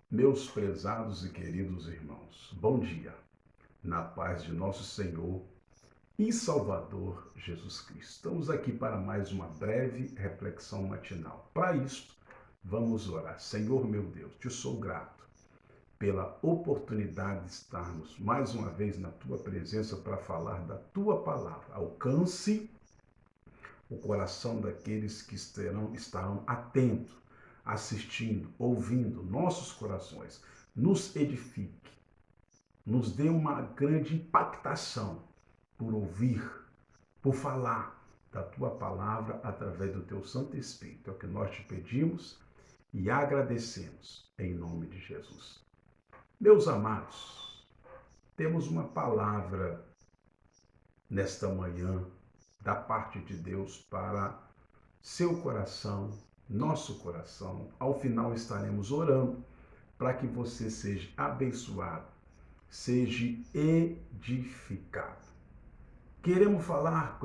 Meus prezados e queridos irmãos, bom dia, na paz de nosso Senhor e Salvador Jesus Cristo. Estamos aqui para mais uma breve reflexão matinal. Para isso, vamos orar. Senhor meu Deus, te sou grato pela oportunidade de estarmos mais uma vez na tua presença para falar da tua palavra. Alcance o coração daqueles que estarão atentos, assistindo, ouvindo nossos corações. Nos edifique, nos dê uma grande impactação por ouvir, por falar da tua palavra através do teu Santo Espírito. É o que nós te pedimos e agradecemos em nome de Jesus. Meus amados, temos uma palavra nesta manhã da parte de Deus para seu coração, nosso coração. Ao final estaremos orando para que você seja abençoado, seja edificado. Queremos falar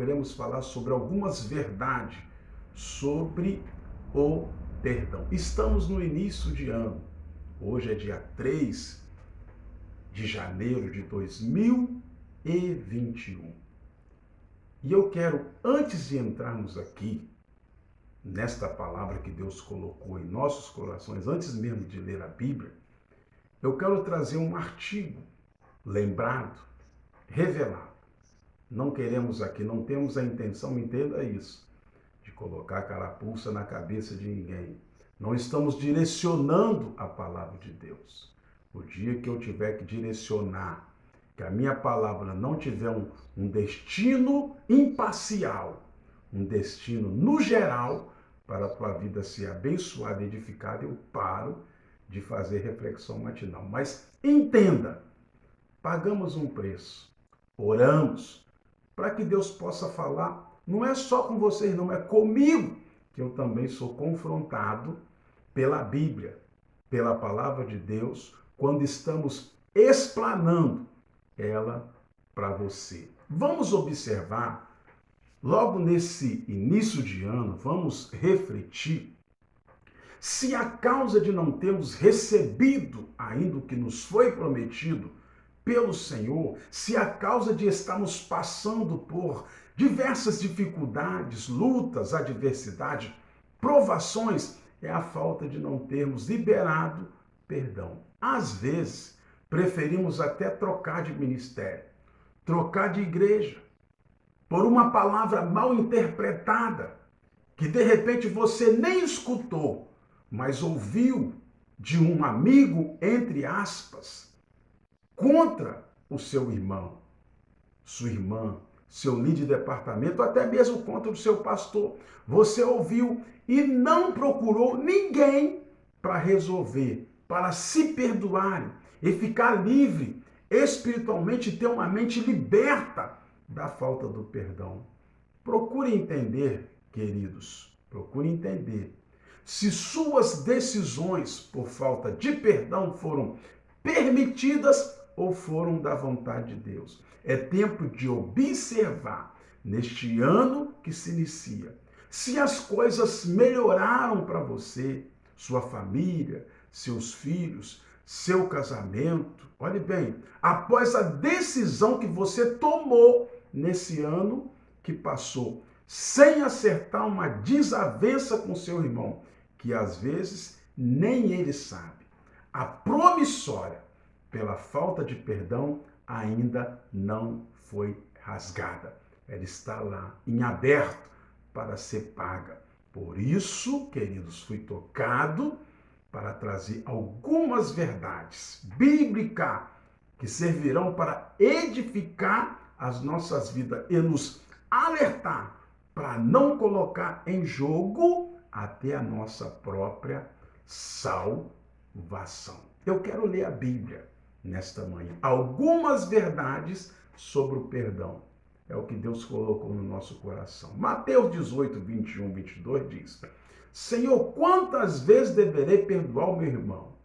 sobre algumas verdades sobre o perdão. Estamos no início de ano. Hoje é dia 3 de janeiro de 2021. E eu quero, antes de entrarmos aqui, nesta palavra que Deus colocou em nossos corações, antes mesmo de ler a Bíblia, eu quero trazer um artigo lembrado, revelado. Não queremos aqui, não temos a intenção, entenda isso, de colocar carapuça na cabeça de ninguém. Não estamos direcionando a palavra de Deus. O dia que eu tiver que direcionar, que a minha palavra não tiver um destino imparcial, um destino no geral, para a tua vida ser abençoada e edificada, eu paro de fazer reflexão matinal. Mas entenda, pagamos um preço, oramos, para que Deus possa falar, não é só com vocês, não, é comigo, que eu também sou confrontado pela Bíblia, pela palavra de Deus, quando estamos explanando ela para você. Vamos observar, logo nesse início de ano, vamos refletir se a causa de não termos recebido ainda o que nos foi prometido pelo Senhor, se a causa de estarmos passando por diversas dificuldades, lutas, adversidade, provações, é a falta de não termos liberado perdão. Às vezes, preferimos até trocar de ministério, trocar de igreja, por uma palavra mal interpretada, que de repente você nem escutou, mas ouviu de um amigo, entre aspas, contra o seu irmão, sua irmã, seu líder de departamento, até mesmo contra o seu pastor. Você ouviu e não procurou ninguém para resolver, para se perdoarem e ficar livre espiritualmente, ter uma mente liberta da falta do perdão. Procure entender, queridos, procure entender. Se suas decisões por falta de perdão foram permitidas ou foram da vontade de Deus. É tempo de observar, neste ano que se inicia, se as coisas melhoraram para você, sua família, seus filhos, seu casamento. Olhe bem, após a decisão que você tomou nesse ano que passou, sem acertar uma desavença com seu irmão, que às vezes nem ele sabe. A promissória, pela falta de perdão, ainda não foi rasgada. Ela está lá, em aberto, para ser paga. Por isso, queridos, fui tocado para trazer algumas verdades bíblicas que servirão para edificar as nossas vidas e nos alertar para não colocar em jogo até a nossa própria salvação. Eu quero ler a Bíblia nesta manhã. Algumas verdades sobre o perdão. É o que Deus colocou no nosso coração. Mateus 18, 21, 22 diz: Senhor, quantas vezes deverei perdoar o meu irmão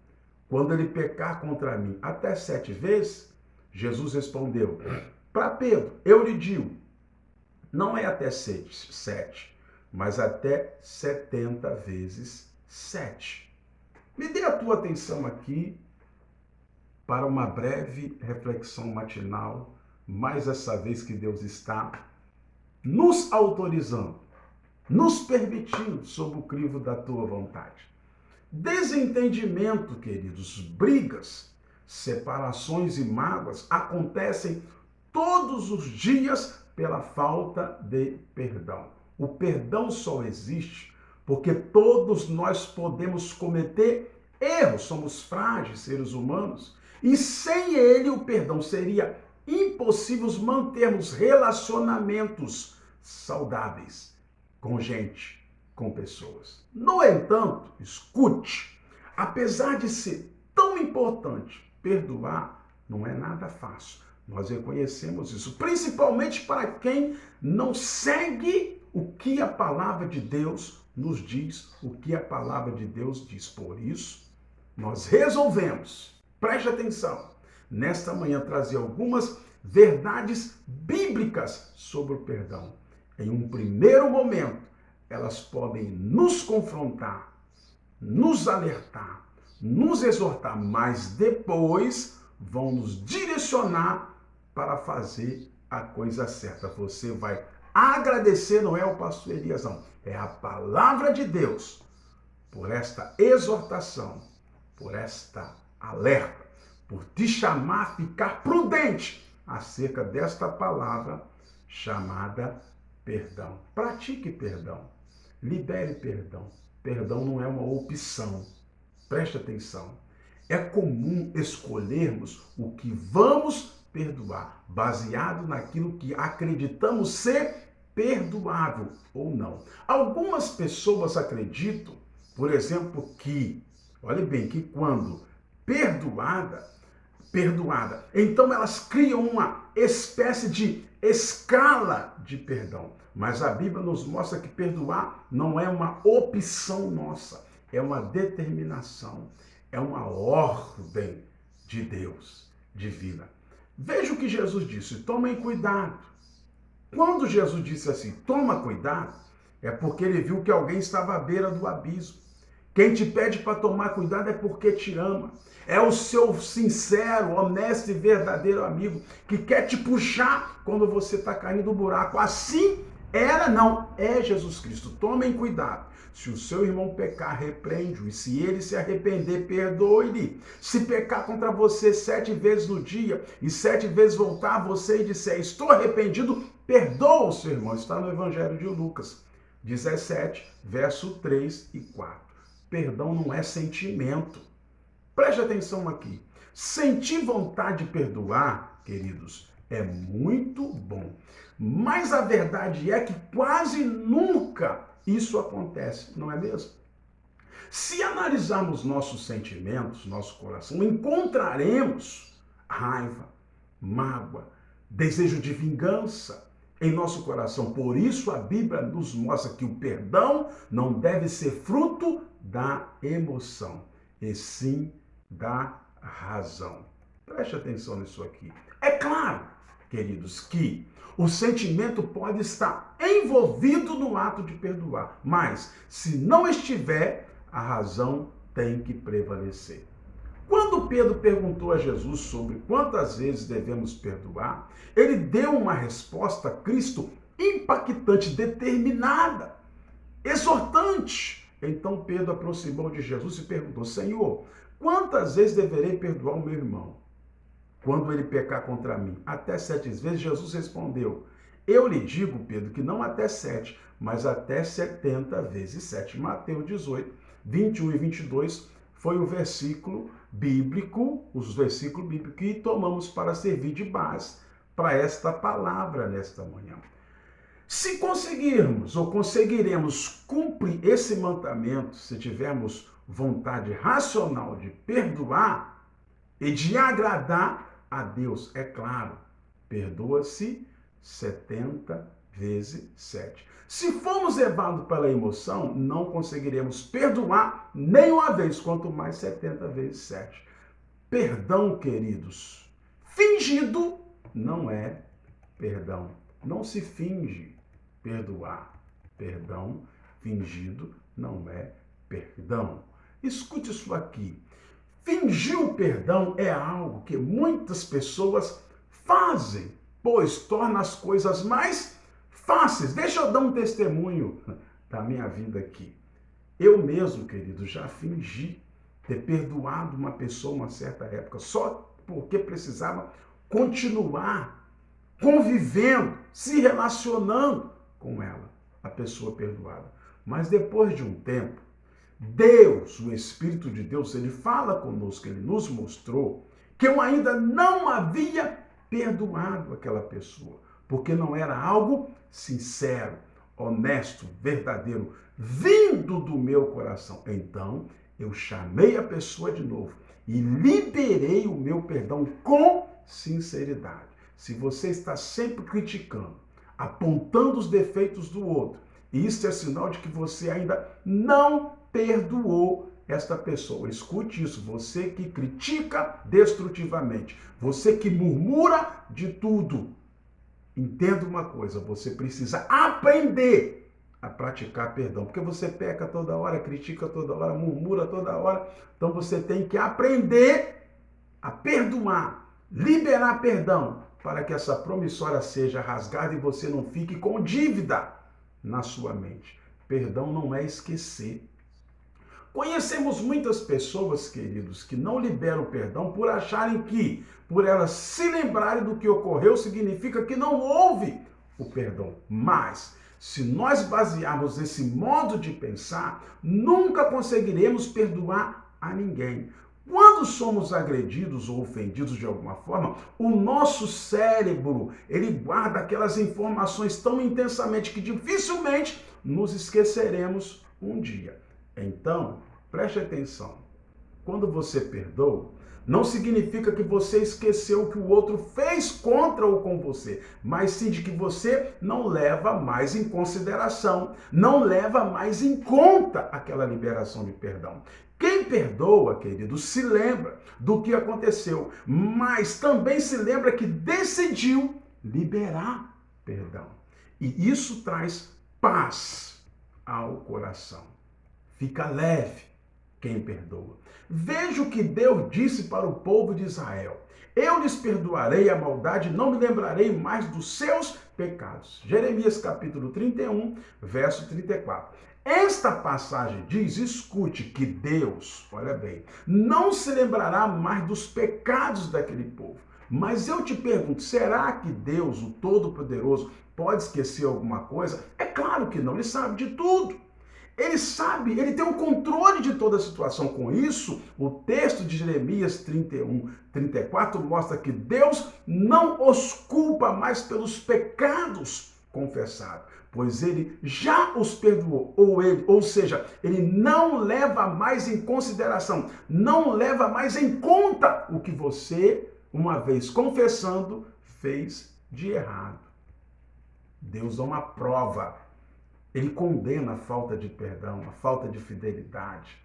quando ele pecar contra mim? Até 7 vezes? Jesus respondeu para Pedro: eu lhe digo, não é até 7, mas até 70 vezes 7. Me dê a tua atenção aqui para uma breve reflexão matinal, mais essa vez que Deus está nos autorizando, nos permitindo sob o crivo da tua vontade. Desentendimento, queridos, brigas, separações e mágoas acontecem todos os dias pela falta de perdão. O perdão só existe porque todos nós podemos cometer erros, somos frágeis, seres humanos, e sem ele o perdão seria impossível mantermos relacionamentos saudáveis com gente, com pessoas. No entanto, escute, apesar de ser tão importante perdoar, não é nada fácil. Nós reconhecemos isso, principalmente para quem não segue o que a palavra de Deus nos diz, o que a palavra de Deus diz. Por isso, nós resolvemos, preste atenção, nesta manhã trazer algumas verdades bíblicas sobre o perdão. Em um primeiro momento, elas podem nos confrontar, nos alertar, nos exortar, mas depois vão nos direcionar para fazer a coisa certa. Você vai agradecer, não é o pastor Elias, não. É a palavra de Deus por esta exortação, por esta alerta, por te chamar a ficar prudente acerca desta palavra chamada perdão. Pratique perdão. Libere perdão. Perdão não é uma opção. Preste atenção. É comum escolhermos o que vamos perdoar, baseado naquilo que acreditamos ser perdoável ou não. Algumas pessoas acreditam, por exemplo, que, olhe bem, que quando perdoada, então elas criam uma espécie de escala de perdão. Mas a Bíblia nos mostra que perdoar não é uma opção nossa, é uma determinação, é uma ordem de Deus, divina. Veja o que Jesus disse, tomem cuidado. Quando Jesus disse assim, toma cuidado, é porque ele viu que alguém estava à beira do abismo. Quem te pede para tomar cuidado é porque te ama. É o seu sincero, honesto e verdadeiro amigo que quer te puxar quando você está caindo do buraco. Assim é Jesus Cristo. Tomem cuidado. Se o seu irmão pecar, repreende-o. E se ele se arrepender, perdoe-lhe. Se pecar contra você 7 vezes no dia e 7 vezes voltar a você e disser, estou arrependido, perdoa o seu irmão. Está no Evangelho de Lucas 17, verso 3 e 4. Perdão não é sentimento. Preste atenção aqui. Sentir vontade de perdoar, queridos, é muito bom. Mas a verdade é que quase nunca isso acontece, não é mesmo? Se analisarmos nossos sentimentos, nosso coração, encontraremos raiva, mágoa, desejo de vingança em nosso coração. Por isso a Bíblia nos mostra que o perdão não deve ser fruto da emoção, e sim da razão. Preste atenção nisso aqui. É claro, queridos, que o sentimento pode estar envolvido no ato de perdoar, mas se não estiver, a razão tem que prevalecer. Quando Pedro perguntou a Jesus sobre quantas vezes devemos perdoar, ele deu uma resposta a Cristo impactante, determinada, exortante. Então Pedro aproximou de Jesus e perguntou, Senhor, quantas vezes deverei perdoar o meu irmão quando ele pecar contra mim? Até 7 vezes? Jesus respondeu, eu lhe digo, Pedro, que não até 7, mas até 70 vezes 7. Mateus 18, 21 e 22 foi o versículo bíblico, os versículos bíblicos que tomamos para servir de base para esta palavra nesta manhã. Se conseguirmos ou conseguiremos cumprir esse mandamento, se tivermos vontade racional de perdoar e de agradar a Deus, é claro, perdoa-se 70 vezes 7. Se formos levados pela emoção, não conseguiremos perdoar nem uma vez, quanto mais 70 vezes 7. Perdão, queridos, fingido não é perdão. Não se finge perdoar. Perdão fingido não é perdão. Escute isso aqui. Fingir o perdão é algo que muitas pessoas fazem, pois torna as coisas mais fáceis. Deixa eu dar um testemunho da minha vida aqui. Eu mesmo, querido, já fingi ter perdoado uma pessoa uma certa época, só porque precisava continuar convivendo, se relacionando com ela, a pessoa perdoada. Mas depois de um tempo, Deus, o Espírito de Deus, ele fala conosco, ele nos mostrou que eu ainda não havia perdoado aquela pessoa, porque não era algo sincero, honesto, verdadeiro, vindo do meu coração. Então, eu chamei a pessoa de novo e liberei o meu perdão com sinceridade. Se você está sempre criticando, apontando os defeitos do outro, isso é sinal de que você ainda não perdoou esta pessoa. Escute isso, você que critica destrutivamente, você que murmura de tudo, entenda uma coisa, você precisa aprender a praticar perdão, porque você peca toda hora, critica toda hora, murmura toda hora, então você tem que aprender a perdoar, liberar perdão, para que essa promissória seja rasgada e você não fique com dívida na sua mente. Perdão não é esquecer. Conhecemos muitas pessoas, queridos, que não liberam o perdão por acharem que, por elas se lembrarem do que ocorreu, significa que não houve o perdão. Mas, se nós basearmos esse modo de pensar, nunca conseguiremos perdoar a ninguém. Quando somos agredidos ou ofendidos de alguma forma, o nosso cérebro, ele guarda aquelas informações tão intensamente que dificilmente nos esqueceremos um dia. Então, preste atenção. Quando você perdoa, não significa que você esqueceu o que o outro fez contra ou com você, mas sim de que você não leva mais em consideração, não leva mais em conta aquela liberação de perdão. Quem perdoa, querido, se lembra do que aconteceu, mas também se lembra que decidiu liberar perdão. E isso traz paz ao coração. Fica leve quem perdoa. Veja o que Deus disse para o povo de Israel. Eu lhes perdoarei a maldade, não me lembrarei mais dos seus pecados. Jeremias capítulo 31, verso 34. Esta passagem diz, escute, que Deus, olha bem, não se lembrará mais dos pecados daquele povo. Mas eu te pergunto, será que Deus, o Todo-Poderoso, pode esquecer alguma coisa? É claro que não, ele sabe de tudo. Ele sabe, ele tem o controle de toda a situação. Com isso, o texto de Jeremias 31, 34 mostra que Deus não os culpa mais pelos pecados confessados, pois ele já os perdoou, ou seja, ele não leva mais em consideração, não leva mais em conta o que você, uma vez confessando, fez de errado. Deus dá uma prova. Ele condena a falta de perdão, a falta de fidelidade.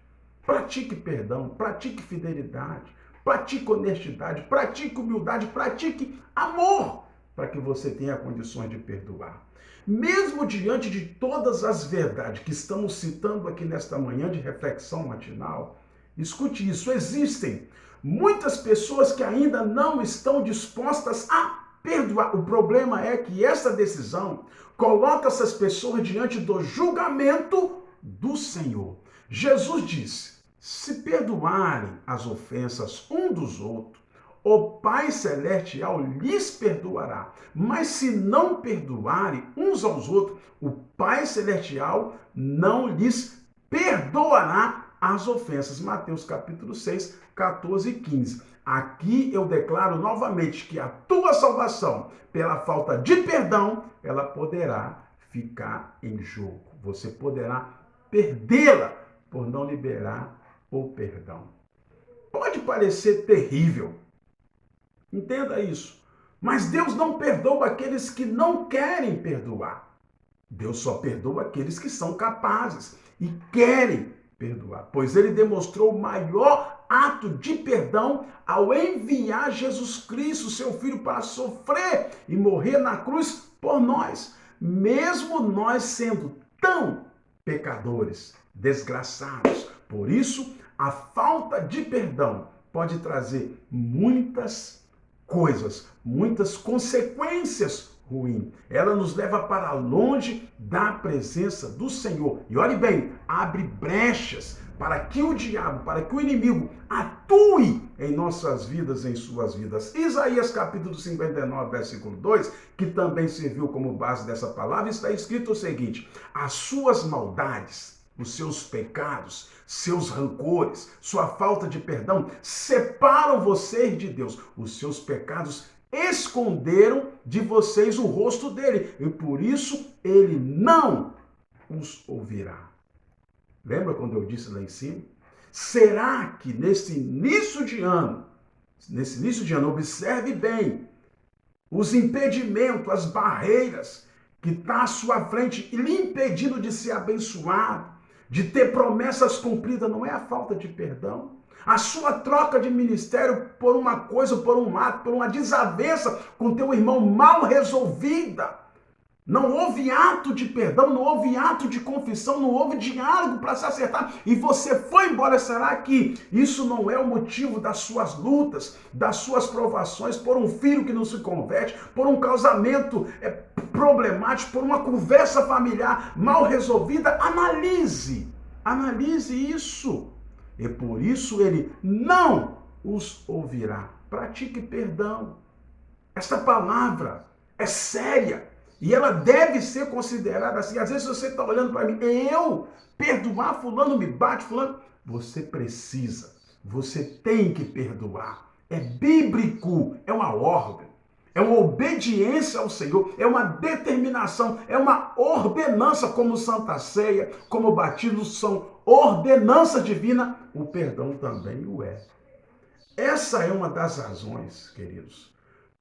Pratique perdão, pratique fidelidade, pratique honestidade, pratique humildade, pratique amor, para que você tenha condições de perdoar. Mesmo diante de todas as verdades que estamos citando aqui nesta manhã de reflexão matinal, escute isso, existem muitas pessoas que ainda não estão dispostas a perdoar. O problema é que essa decisão coloca essas pessoas diante do julgamento do Senhor. Jesus disse, se perdoarem as ofensas um dos outros, o Pai Celestial lhes perdoará. Mas se não perdoarem uns aos outros, o Pai Celestial não lhes perdoará as ofensas. Mateus capítulo 6, 14 e 15. Aqui eu declaro novamente que a tua salvação, pela falta de perdão, ela poderá ficar em jogo. Você poderá perdê-la por não liberar o perdão. Pode parecer terrível, entenda isso, mas Deus não perdoa aqueles que não querem perdoar. Deus só perdoa aqueles que são capazes e querem perdoar, pois ele demonstrou o maior ato de perdão ao enviar Jesus Cristo, seu Filho, para sofrer e morrer na cruz por nós, mesmo nós sendo tão pecadores, desgraçados. Por isso, A falta de perdão pode trazer muitas coisas, muitas consequências ruins. Ela nos leva para longe da presença do Senhor. E olhe bem, abre brechas para que o diabo, para que o inimigo atue em nossas vidas, em suas vidas. Isaías capítulo 59, versículo 2, que também serviu como base dessa palavra, está escrito o seguinte: as suas maldades, os seus pecados, seus rancores, sua falta de perdão separam vocês de Deus. Os seus pecados esconderam de vocês o rosto dele e por isso ele não os ouvirá. Lembra quando eu disse lá em cima? Será que nesse início de ano, observe bem os impedimentos, as barreiras que estão à sua frente e lhe impedindo de ser abençoado, de ter promessas cumpridas, não é a falta de perdão? A sua troca de ministério por uma coisa, por um ato, por uma desavença com teu irmão mal resolvida. Não houve ato de perdão, não houve ato de confissão, não houve diálogo para se acertar e você foi embora. Será que isso não é o motivo das suas lutas, das suas provações, por um filho que não se converte, por um casamento problemático, por uma conversa familiar mal resolvida? Analise isso. E por isso ele não os ouvirá. Pratique perdão. Esta palavra é séria. E ela deve ser considerada assim. Às vezes você está olhando para mim, eu perdoar, fulano me bate, fulano. Você precisa, você tem que perdoar. É bíblico, é uma ordem, é uma obediência ao Senhor, é uma determinação, é uma ordenança, como Santa Ceia, como o batismo são ordenança divina, o perdão também o é. Essa é uma das razões, queridos,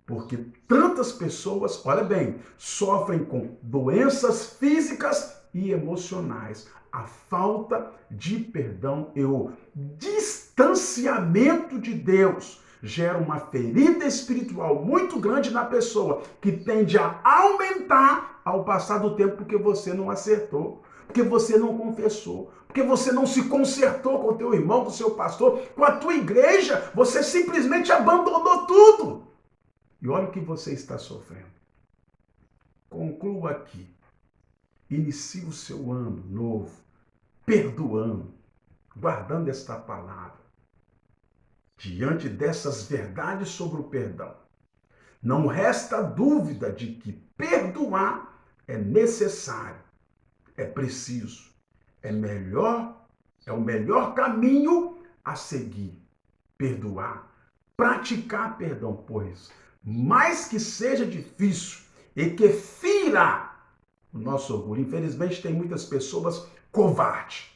porque tantas pessoas, olha bem, sofrem com doenças físicas e emocionais. A falta de perdão e o distanciamento de Deus gera uma ferida espiritual muito grande na pessoa, que tende a aumentar ao passar do tempo, porque você não acertou, porque você não confessou, porque você não se consertou com o teu irmão, com o seu pastor, com a tua igreja, você simplesmente abandonou tudo. E olha o que você está sofrendo. Conclua aqui. Inicie o seu ano novo, perdoando, guardando esta palavra. Diante dessas verdades sobre o perdão, não resta dúvida de que perdoar é necessário, é preciso, é o melhor caminho a seguir. Perdoar, praticar perdão, pois mais que seja difícil e que fira o nosso orgulho. Infelizmente, tem muitas pessoas covardes.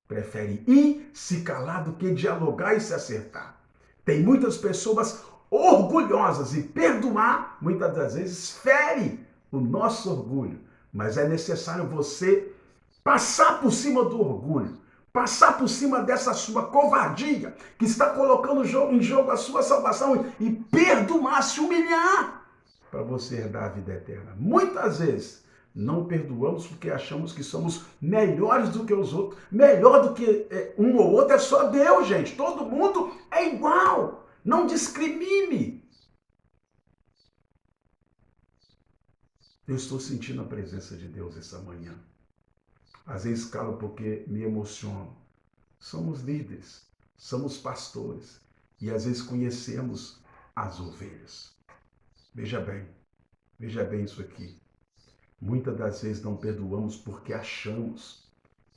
Preferem ir, se calar do que dialogar e se acertar. Tem muitas pessoas orgulhosas e perdoar, muitas das vezes, fere o nosso orgulho. Mas é necessário você passar por cima do orgulho, passar por cima dessa sua covardia que está colocando em jogo a sua salvação e perdoar, se humilhar para você herdar a vida eterna. Muitas vezes não perdoamos porque achamos que somos melhores do que os outros. Melhor do que um ou outro é só Deus, gente. Todo mundo é igual. Não discrimine. Eu estou sentindo a presença de Deus essa manhã. Às vezes calo porque me emociono. Somos líderes, somos pastores e às vezes conhecemos as ovelhas. Veja bem isso aqui. Muitas das vezes não perdoamos porque achamos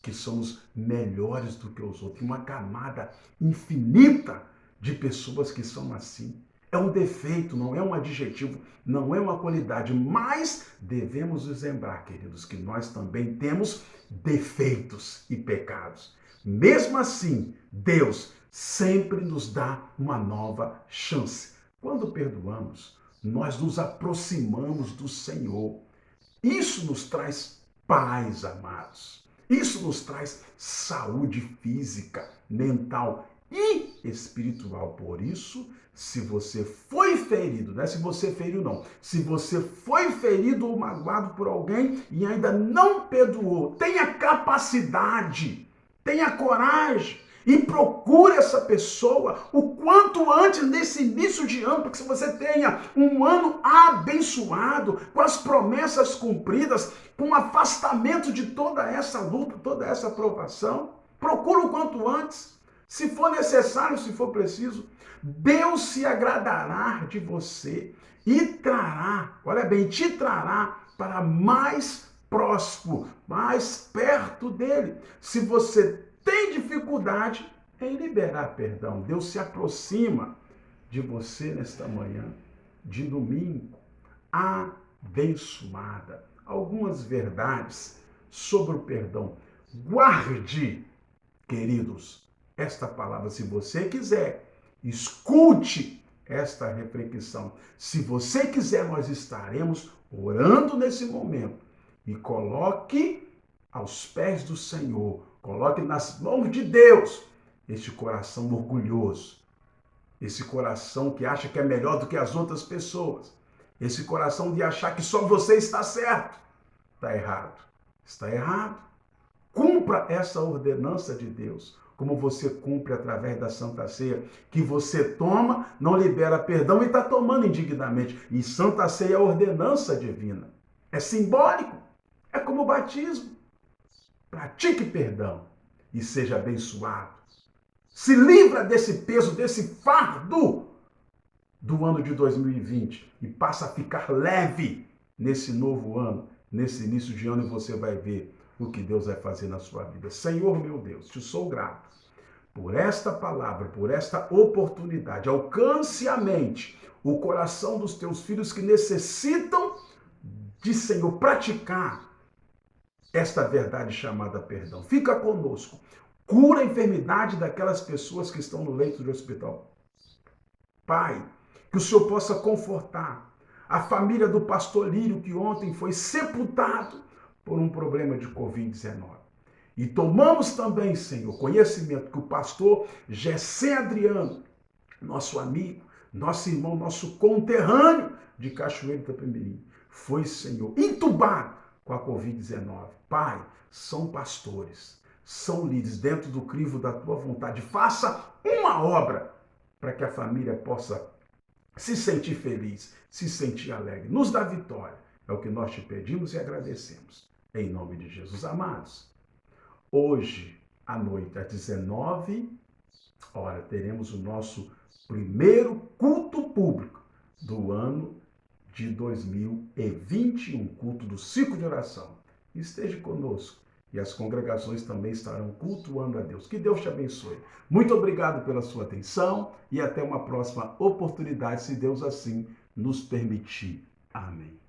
que somos melhores do que os outros. Uma camada infinita de pessoas que são assim. É um defeito, não é um adjetivo, não é uma qualidade, mas devemos nos lembrar, queridos, que nós também temos defeitos e pecados. Mesmo assim, Deus sempre nos dá uma nova chance. Quando perdoamos, nós nos aproximamos do Senhor. Isso nos traz paz, amados. Isso nos traz saúde física, mental e espiritual. Por isso, se você foi ferido, não é se você feriu não, se você foi ferido ou magoado por alguém e ainda não perdoou, tenha capacidade, tenha coragem E procure essa pessoa o quanto antes nesse início de ano, para que você tenha um ano abençoado, com as promessas cumpridas, com o afastamento de toda essa luta, toda essa provação. Procure o quanto antes. Se for necessário, se for preciso, Deus se agradará de você e trará, olha bem, te trará para mais próximo, mais perto dele. Se você tem dificuldade em liberar perdão, Deus se aproxima de você nesta manhã de domingo, abençoada. Algumas verdades sobre o perdão. Guarde, queridos, esta palavra, se você quiser. Escute esta reflexão. Se você quiser, nós estaremos orando nesse momento. E coloque aos pés do Senhor, coloque nas mãos de Deus este coração orgulhoso, esse coração que acha que é melhor do que as outras pessoas, esse coração de achar que só você está certo. Está errado. Está errado. Cumpra essa ordenança de Deus, como você cumpre através da Santa Ceia, que você toma, não libera perdão e está tomando indignamente. E Santa Ceia é a ordenança divina. É simbólico. É como o batismo. Pratique perdão e seja abençoado. Se livra desse peso, desse fardo do ano de 2020 e passa a ficar leve nesse novo ano, nesse início de ano, e você vai ver o que Deus vai fazer na sua vida. Senhor, meu Deus, te sou grato por esta palavra, por esta oportunidade. Alcance a mente, o coração dos teus filhos que necessitam de, Senhor, praticar esta verdade chamada perdão. Fica conosco. Cura a enfermidade daquelas pessoas que estão no leito de hospital. Pai, que o Senhor possa confortar a família do pastor Lírio, que ontem foi sepultado por um problema de Covid-19. E tomamos também, Senhor, conhecimento que o pastor Gessé Adriano, nosso amigo, nosso irmão, nosso conterrâneo de Cachoeiro de Itapemirim, foi, Senhor, entubado com a Covid-19. Pai, são pastores, são líderes dentro do crivo da tua vontade. Faça uma obra para que a família possa se sentir feliz, se sentir alegre. Nos dá vitória. É o que nós te pedimos e agradecemos. Em nome de Jesus, amados. Hoje, à noite, às 19 horas, teremos o nosso primeiro culto público do ano de 2021, culto do ciclo de oração. Esteja conosco e as congregações também estarão cultuando a Deus. Que Deus te abençoe. Muito obrigado pela sua atenção e até uma próxima oportunidade, se Deus assim nos permitir. Amém.